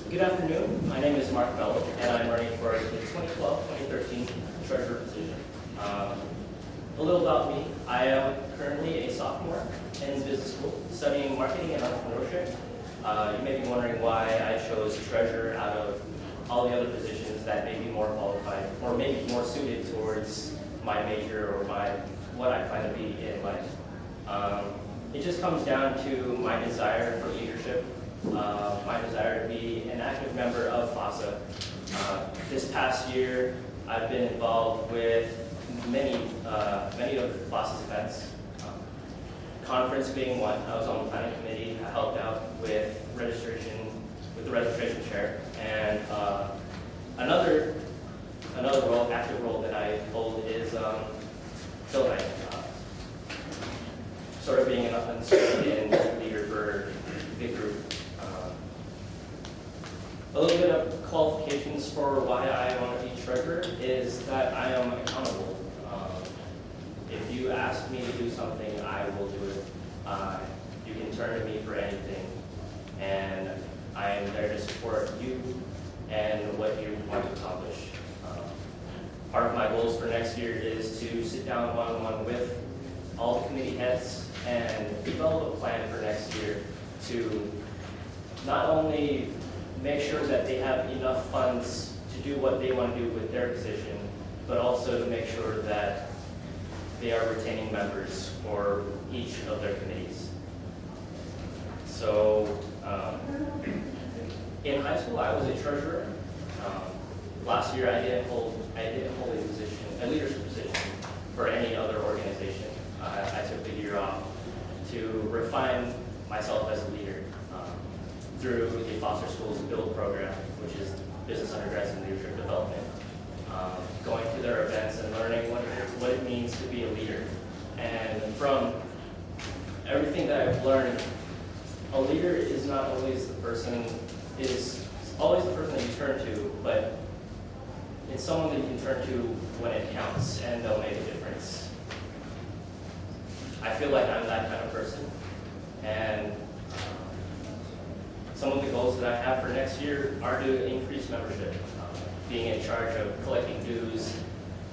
Good afternoon. My name is Mark Bello, and I'm running for the 2012-2013 treasurer position. A little about me. I am currently a sophomore in business school, studying marketing and entrepreneurship. You may be wondering why I chose treasurer out of all the other positions that may be more qualified or maybe more suited towards my major or what I plan to be in life. It just comes down to my desire for leadership, my desire to be an active member of FASA. This past year, I've been involved with many of FASA's events. Conference being one. I was on the planning committee. I helped out with registration, with the registration chair, and another role, active role that I hold is field night. Sort of being an unspoken leader for a big group. A little bit of qualifications for why I want to be treasurer is that I am accountable. If you ask me to do something, I will do it. You can turn to me for anything, and I am there to support you and what you want to accomplish. Part of my goals for next year is to sit down one-on-one with all the committee heads and develop a plan for next year to not only make sure that they have enough funds to do what they want to do with their position, but also to make sure that they are retaining members for each of their committees. So, in high school, I was a treasurer. Last year, I didn't hold a leadership position for any other organization. I took the year off to refine myself as a leader through the Foster School's Build program, which is business undergrads in leadership development. Going to their events and learning what it means to be a leader. And from everything that I've learned, a leader is not always the person, is always the person that you turn to, but it's someone that you can turn to when it counts and they'll make a difference. I feel like I'm that kind of person. And some of the goals that I have for next year are to increase membership. Being in charge of collecting dues,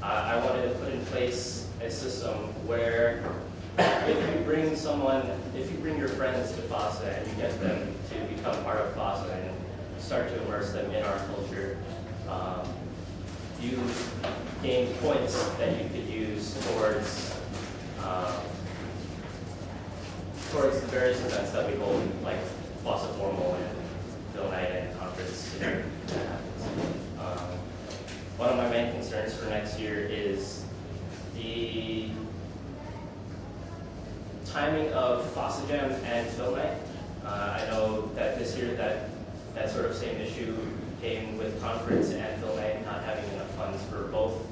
I wanted to put in place a system where if you bring your friends to FASA and you get them to become part of FASA and start to immerse them in our culture, you gain points that you could use towards the various events that we hold, like FASA Formal and Bill Night and Conference. One of my main concerns for next year is the timing of FASA Jam and Film Night. I know that this year that sort of same issue came with Conference and Film Night not having enough funds for both.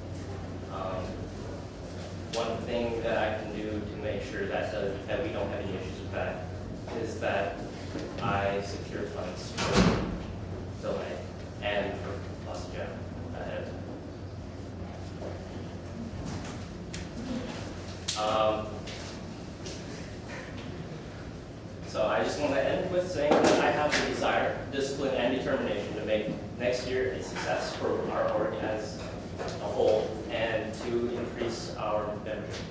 One thing that I can do to make sure that we don't have any issues with that is that I secure funds for Film Night and for FASA Jam ahead of time. So I just want to end with saying that I have the desire, discipline, and determination to make next year a success for our org as a whole and to increase our membership.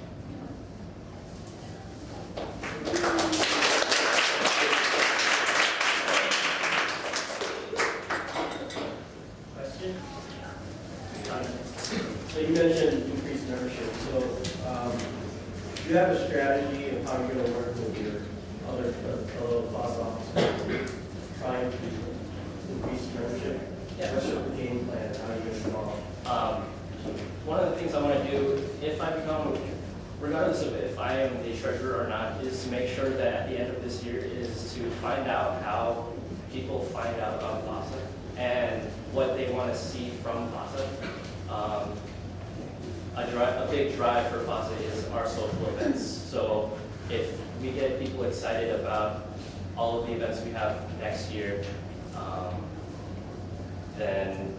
Question? So you mentioned increased membership. So do you have a strategy of how you're going to work with your other fellow FASA officers trying to increase membership? Yeah. What's your game plan? How are you going to involve? One of the things I want to do, if I become, regardless of if I am the treasurer or not, is to make sure that at the end of this year is to find out how people find out about FASA and what they want to see from FASA. A big drive for FASA is our social events. So if we get people excited about all of the events we have next year, then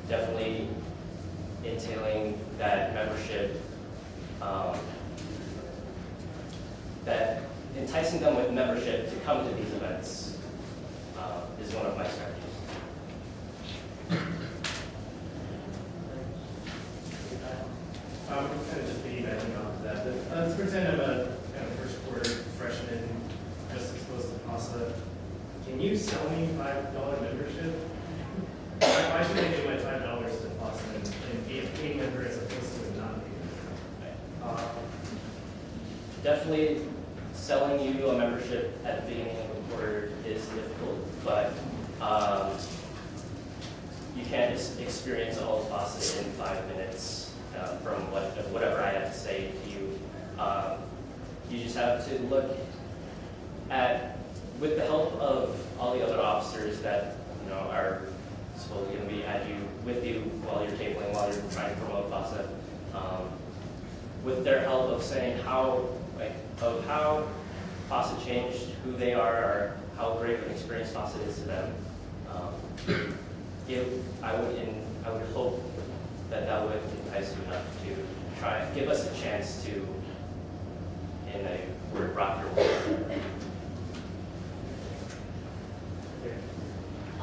definitely entailing that membership, that enticing them with membership to come to these events is one of my strategies. can you sell me $5 membership? Why should I give my $5 to FASA and be a paid member as opposed to a non-paid? Definitely selling you a membership at the beginning of the quarter is difficult, but you can't just experience all of FASA in 5 minutes from whatever I have to say to you. You just have to look at, with the help of all the other officers that are supposedly going to be with you while you're tabling, while you're trying to promote FASA, with their help of saying how FASA changed who they are, or how great of an experience FASA is to them. I would hope that would entice you enough to try, give us a chance to, in a word, rock your world.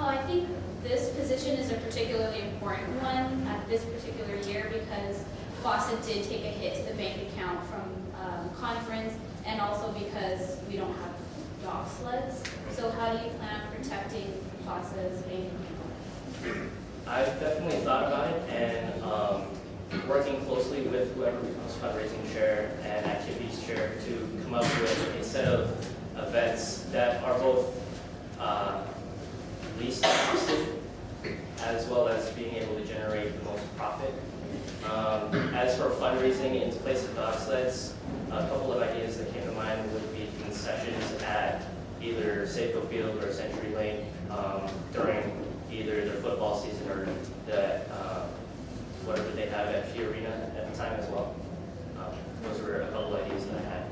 I think this position is a particularly important one at this particular year because FASA did take a hit to the bank account from conference, and also because we don't have dog sleds. So how do you plan on protecting FASA's bank account? I've definitely thought about it, and working closely with whoever becomes fundraising chair and activities chair to come up with a set of events that are both least costly as well as being able to generate the most profit. As for fundraising in place of dog sleds, a couple of ideas that came to mind would be concessions at either Safeco Field or Century Lane during either their football season or the whatever they have at Fee Arena at the time as well. Those were a couple of ideas that I had.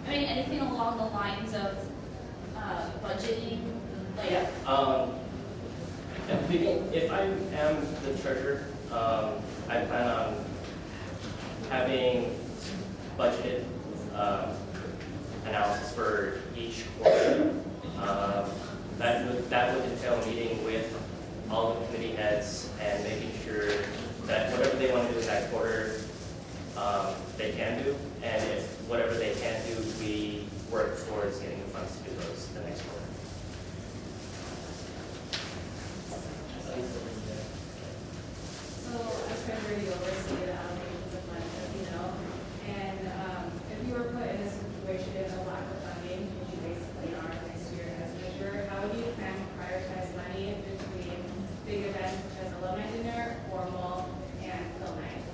I mean, anything along the lines of budgeting, like If I am the treasurer, I plan on having budgeted analysis for each quarter. That would entail meeting with all the committee heads and making sure that whatever they want to do in that quarter, they can do, and if whatever they can't do, we work towards getting the funds to do those the next quarter. So as treasurer, you oversee the allocations of funds, as you know, and if you were put in a situation of lack of funding, which you basically are next year as treasurer, how would you plan to prioritize money between big events such as alumni dinner, formal, and film night?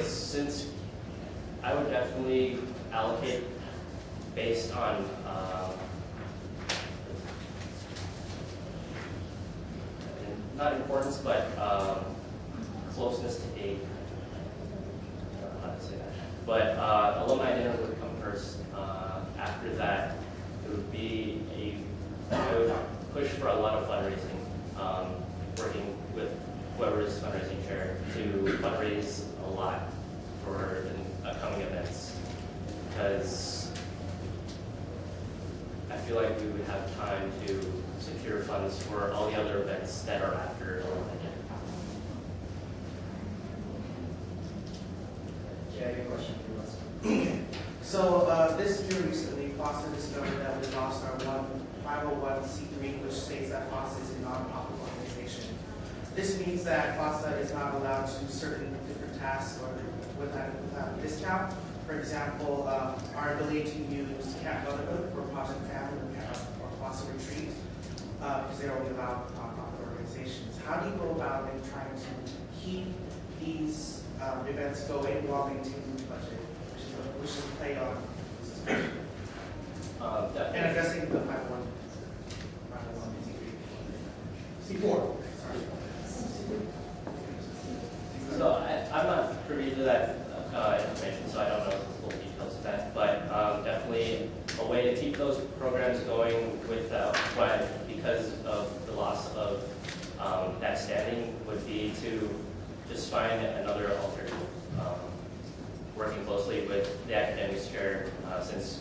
Since I would definitely allocate based on not importance, but closeness to date. I don't know how to say that. But alumni dinner would come first. After that, it would be I would push for a lot of fundraising, working with whoever is fundraising chair to fundraise a lot for the upcoming events, because I feel like we would have time to secure funds for all the other events that are after alumni dinner. Yeah, good question for us. So this year recently, FASA discovered that we lost our 501c3, which states that FASA is a nonprofit organization. This means that FASA is not allowed to do certain different tasks or without a discount. For example, our ability to use Camp Motherhood for Project Family or FASA retreat, because they're only allowed nonprofit organizations. How do you go about in trying to keep these events going while maintaining the budget, which is played on this discussion? And addressing the 501c3. C4. So I'm not privy to that information, so I don't know the full details of that. But definitely a way to keep those programs going because of the loss of that standing would be to just find another alternative. Working closely with the academics chair, since